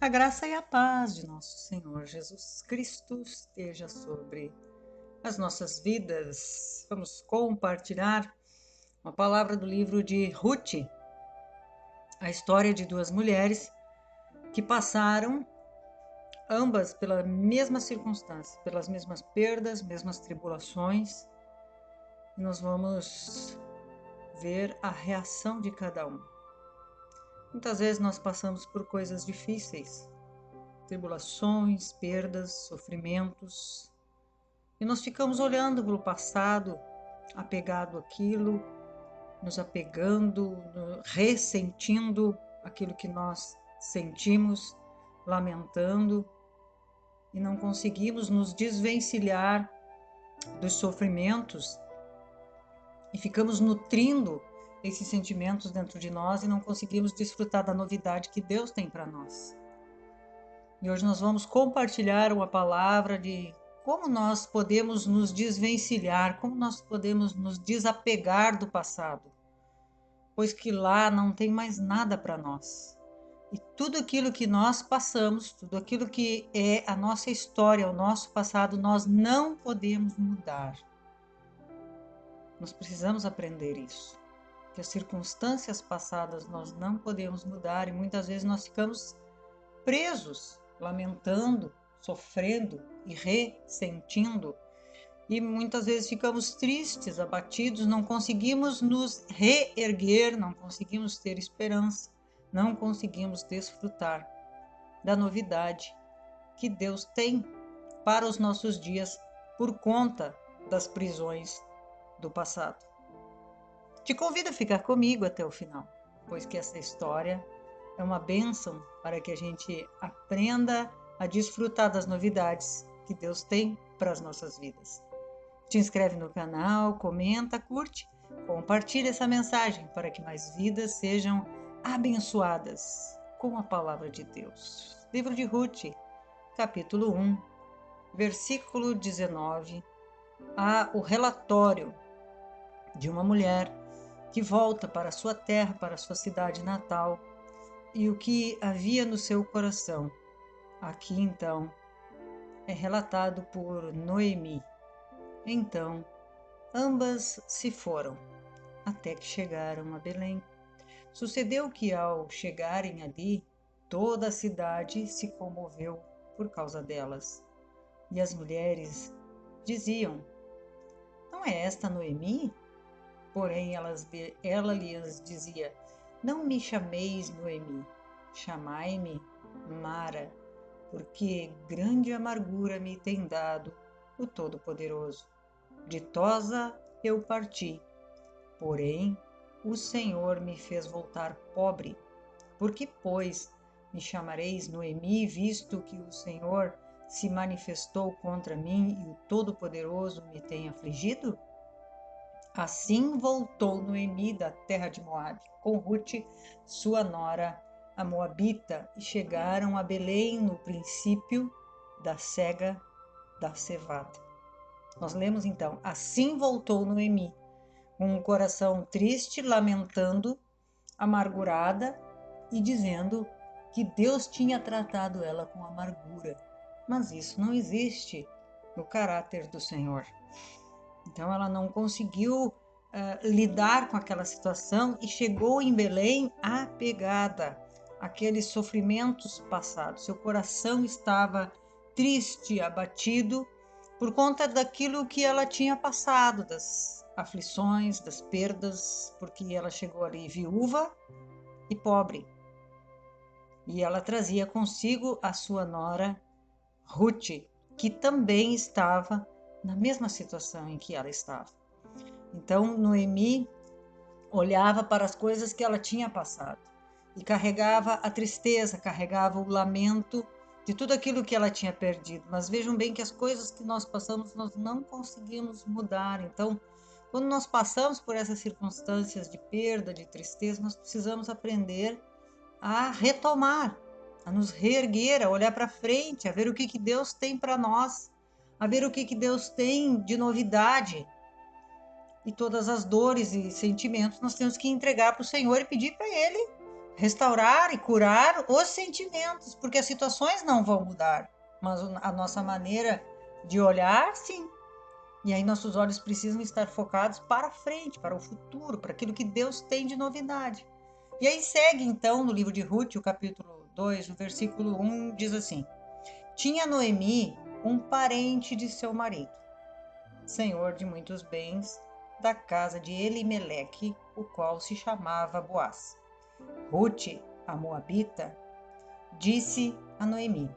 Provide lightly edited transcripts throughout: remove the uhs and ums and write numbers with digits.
A graça e a paz de nosso Senhor Jesus Cristo esteja sobre as nossas vidas. Vamos compartilhar uma palavra do livro de Ruth, a história de duas mulheres que passaram ambas pela mesma circunstância, pelas mesmas perdas, mesmas tribulações. E nós vamos ver a reação de cada um. Muitas vezes nós passamos por coisas difíceis, tribulações, perdas, sofrimentos, e nós ficamos olhando para o passado, apegado àquilo, nos apegando, ressentindo aquilo que nós sentimos, lamentando, e não conseguimos nos desvencilhar dos sofrimentos e ficamos nutrindo esses sentimentos dentro de nós e não conseguimos desfrutar da novidade que Deus tem para nós. E hoje nós vamos compartilhar uma palavra de como nós podemos nos desvencilhar, como nós podemos nos desapegar do passado, pois que lá não tem mais nada para nós. E tudo aquilo que nós passamos, tudo aquilo que é a nossa história, o nosso passado, nós não podemos mudar. Nós precisamos aprender isso, que as circunstâncias passadas nós não podemos mudar e muitas vezes nós ficamos presos, lamentando, sofrendo e ressentindo. E muitas vezes ficamos tristes, abatidos, não conseguimos nos reerguer, não conseguimos ter esperança, não conseguimos desfrutar da novidade que Deus tem para os nossos dias por conta das prisões do passado. Te convido a ficar comigo até o final, pois que essa história é uma bênção para que a gente aprenda a desfrutar das novidades que Deus tem para as nossas vidas. Te inscreve no canal, comenta, curte, compartilha essa mensagem para que mais vidas sejam abençoadas com a palavra de Deus. Livro de Ruth, capítulo 1, versículo 19, há o relatório de uma mulher que volta para a sua terra, para a sua cidade natal, e o que havia no seu coração. Aqui então é relatado por Noemi. Então, ambas se foram, até que chegaram a Belém. Sucedeu que ao chegarem ali, toda a cidade se comoveu por causa delas. E as mulheres diziam: não é esta Noemi? Porém, ela lhes dizia: não me chameis Noemi, chamai-me Mara, porque grande amargura me tem dado o Todo-Poderoso. Ditosa eu parti, porém o Senhor me fez voltar pobre. Por que, pois, me chamareis Noemi, visto que o Senhor se manifestou contra mim e o Todo-Poderoso me tem afligido? Assim voltou Noemi da terra de Moabe, com Ruth, sua nora, a Moabita, e chegaram a Belém no princípio da cega da cevada. Nós lemos então: assim voltou Noemi, com um coração triste, lamentando, amargurada e dizendo que Deus tinha tratado ela com amargura. Mas isso não existe no caráter do Senhor. Então ela não conseguiu lidar com aquela situação e chegou em Belém apegada àqueles sofrimentos passados. Seu coração estava triste, abatido, por conta daquilo que ela tinha passado, das aflições, das perdas, porque ela chegou ali viúva e pobre. E ela trazia consigo a sua nora Ruth, que também estava na mesma situação em que ela estava. Então Noemi olhava para as coisas que ela tinha passado e carregava a tristeza, carregava o lamento de tudo aquilo que ela tinha perdido. Mas vejam bem que as coisas que nós passamos, nós não conseguimos mudar. Então, quando nós passamos por essas circunstâncias de perda, de tristeza, nós precisamos aprender a retomar, a nos reerguer, a olhar para frente, a ver o que Deus tem para nós, a ver o que Deus tem de novidade. E todas as dores e sentimentos nós temos que entregar para o Senhor e pedir para Ele restaurar e curar os sentimentos, porque as situações não vão mudar, mas a nossa maneira de olhar, sim. E aí nossos olhos precisam estar focados para frente, para o futuro, para aquilo que Deus tem de novidade. E aí segue então no livro de Ruth, o capítulo 2, o versículo 1, diz assim: Tinha Noemi um parente de seu marido, senhor de muitos bens, da casa de Elimeleque, o qual se chamava Boaz. Ruth, a moabita, disse a Noemi: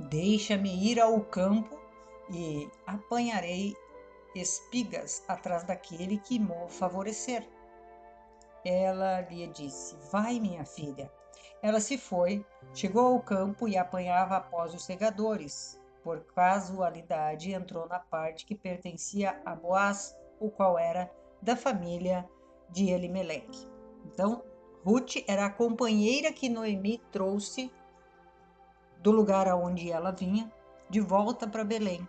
Deixa-me ir ao campo e apanharei espigas atrás daquele que me favorecer. Ela lhe disse: Vai, minha filha. Ela se foi, chegou ao campo e apanhava após os segadores. Por casualidade, entrou na parte que pertencia a Boaz, o qual era da família de Elimeleque. Então, Ruth era a companheira que Noemi trouxe do lugar aonde ela vinha, de volta para Belém.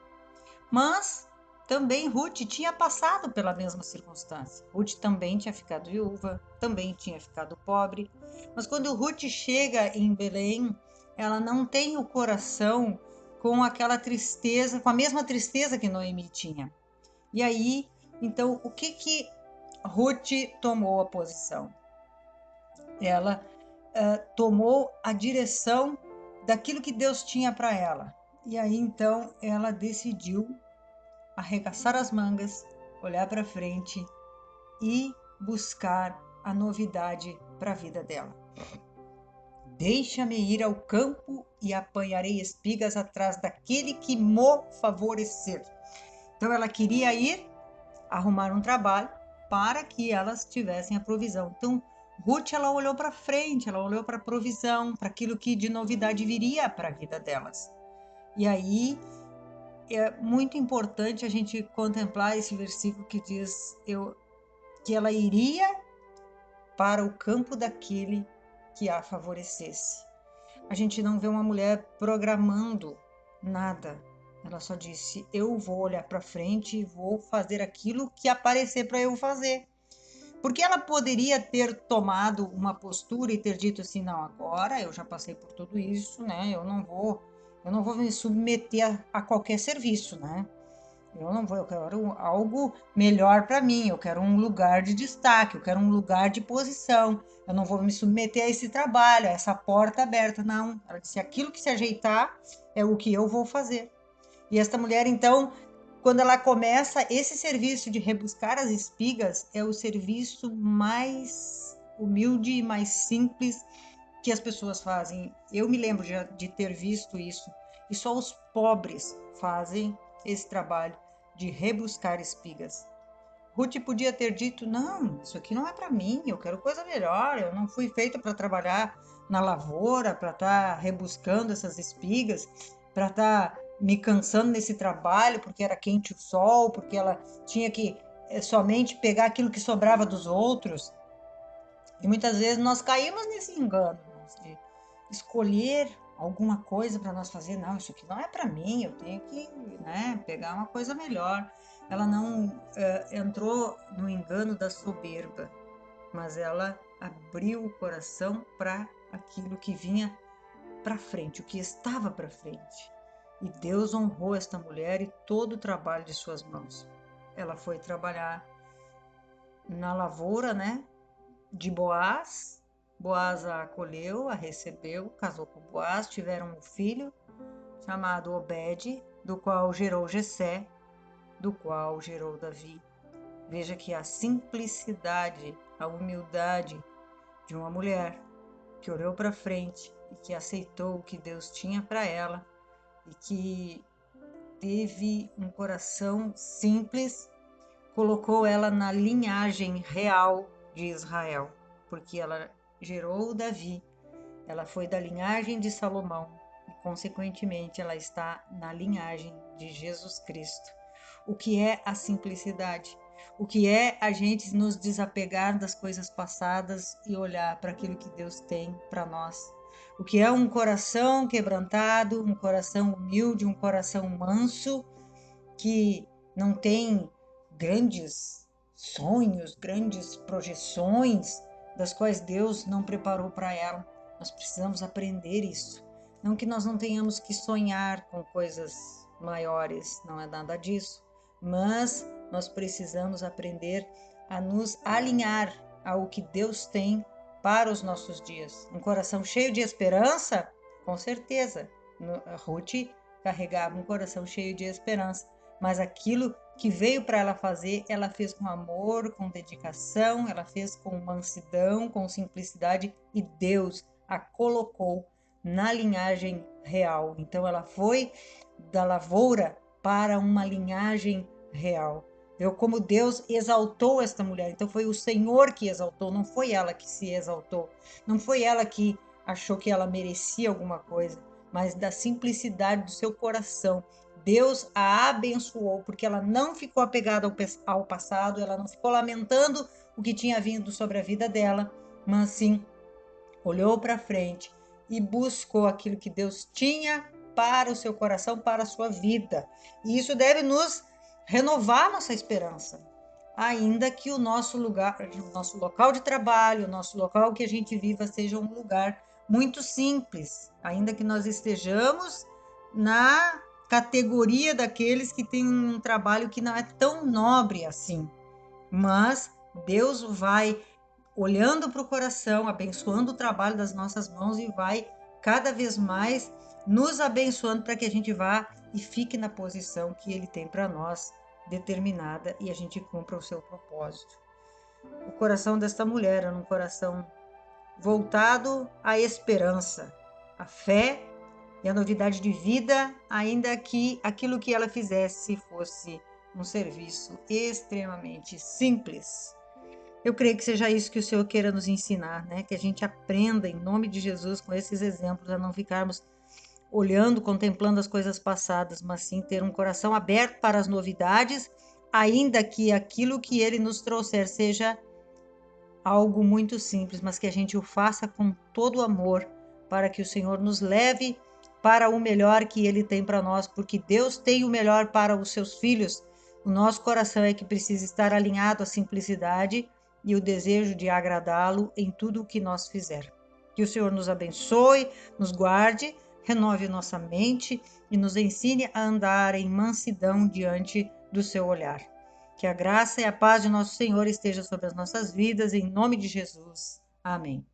Mas também Ruth tinha passado pela mesma circunstância. Ruth também tinha ficado viúva, também tinha ficado pobre. Mas quando Ruth chega em Belém, ela não tem o coração com aquela tristeza, com a mesma tristeza que Noemi tinha. E aí, então, o que Ruth tomou a posição? Ela tomou a direção daquilo que Deus tinha para ela. E aí, então, ela decidiu arregaçar as mangas, olhar para frente e buscar a novidade para a vida dela. Deixa-me ir ao campo e apanharei espigas atrás daquele que me favorecer. Então ela queria ir arrumar um trabalho para que elas tivessem a provisão. Então Ruth, ela olhou para frente, ela olhou para a provisão, para aquilo que de novidade viria para a vida delas. E aí é muito importante a gente contemplar esse versículo que diz que ela iria para o campo daquele que a favorecesse. A gente não vê uma mulher programando nada. Ela só disse: eu vou olhar para frente e vou fazer aquilo que aparecer para eu fazer. Porque ela poderia ter tomado uma postura e ter dito assim: não, agora eu já passei por tudo isso, né? Eu não vou me submeter a qualquer serviço, né? Eu quero algo melhor para mim, eu quero um lugar de destaque, eu quero um lugar de posição. Eu não vou me submeter a esse trabalho, a essa porta aberta, não. Ela disse: aquilo que se ajeitar é o que eu vou fazer. E esta mulher, então, quando ela começa esse serviço de rebuscar as espigas, é o serviço mais humilde e mais simples que as pessoas fazem. Eu me lembro de ter visto isso, e só os pobres fazem esse trabalho de rebuscar espigas. Ruth podia ter dito: não, isso aqui não é para mim, eu quero coisa melhor, eu não fui feita para trabalhar na lavoura, para estar rebuscando essas espigas, para estar me cansando nesse trabalho, porque era quente o sol, porque ela tinha que somente pegar aquilo que sobrava dos outros. E muitas vezes nós caímos nesse engano, de escolher alguma coisa para nós fazer. Não, isso aqui não é para mim, eu tenho que, né, pegar uma coisa melhor. Ela não entrou no engano da soberba, mas ela abriu o coração para aquilo que vinha para frente, o que estava para frente. E Deus honrou esta mulher e todo o trabalho de suas mãos. Ela foi trabalhar na lavoura, né, de Boaz. Boaz a acolheu, a recebeu, casou com Boaz, tiveram um filho chamado Obed, do qual gerou Jessé, do qual gerou Davi. Veja que a simplicidade, a humildade de uma mulher que olhou para frente e que aceitou o que Deus tinha para ela e que teve um coração simples, colocou ela na linhagem real de Israel, porque ela gerou Davi, ela foi da linhagem de Salomão e, consequentemente, ela está na linhagem de Jesus Cristo. O que é a simplicidade? O que é a gente nos desapegar das coisas passadas e olhar para aquilo que Deus tem para nós? O que é um coração quebrantado, um coração humilde, um coração manso, que não tem grandes sonhos, grandes projeções, das quais Deus não preparou para ela. Nós precisamos aprender isso. Não que nós não tenhamos que sonhar com coisas maiores, não é nada disso, mas nós precisamos aprender a nos alinhar ao que Deus tem para os nossos dias. Um coração cheio de esperança, com certeza. Ruth carregava um coração cheio de esperança, mas aquilo que veio para ela fazer, ela fez com amor, com dedicação, ela fez com mansidão, com simplicidade, e Deus a colocou na linhagem real. Então ela foi da lavoura para uma linhagem real. Viu como Deus exaltou esta mulher. Então foi o Senhor que exaltou, não foi ela que se exaltou. Não foi ela que achou que ela merecia alguma coisa, mas da simplicidade do seu coração. Deus a abençoou, porque ela não ficou apegada ao passado, ela não ficou lamentando o que tinha vindo sobre a vida dela, mas sim olhou para frente e buscou aquilo que Deus tinha para o seu coração, para a sua vida. E isso deve nos renovar nossa esperança, ainda que o nosso lugar, o nosso local de trabalho, o nosso local que a gente viva seja um lugar muito simples, ainda que nós estejamos na categoria daqueles que têm um trabalho que não é tão nobre assim, mas Deus vai olhando para o coração, abençoando o trabalho das nossas mãos e vai cada vez mais nos abençoando para que a gente vá e fique na posição que Ele tem para nós determinada e a gente cumpra o seu propósito. O coração desta mulher era um coração voltado à esperança, à fé e à novidade de vida, ainda que aquilo que ela fizesse fosse um serviço extremamente simples. Eu creio que seja isso que o Senhor queira nos ensinar, né? Que a gente aprenda, em nome de Jesus, com esses exemplos, a não ficarmos olhando, contemplando as coisas passadas, mas sim ter um coração aberto para as novidades, ainda que aquilo que Ele nos trouxer seja algo muito simples, mas que a gente o faça com todo o amor, para que o Senhor nos leve para o melhor que Ele tem para nós, porque Deus tem o melhor para os seus filhos. O nosso coração é que precisa estar alinhado à simplicidade e o desejo de agradá-lo em tudo o que nós fizermos. Que o Senhor nos abençoe, nos guarde, renove nossa mente e nos ensine a andar em mansidão diante do seu olhar. Que a graça e a paz de nosso Senhor esteja sobre as nossas vidas, em nome de Jesus. Amém.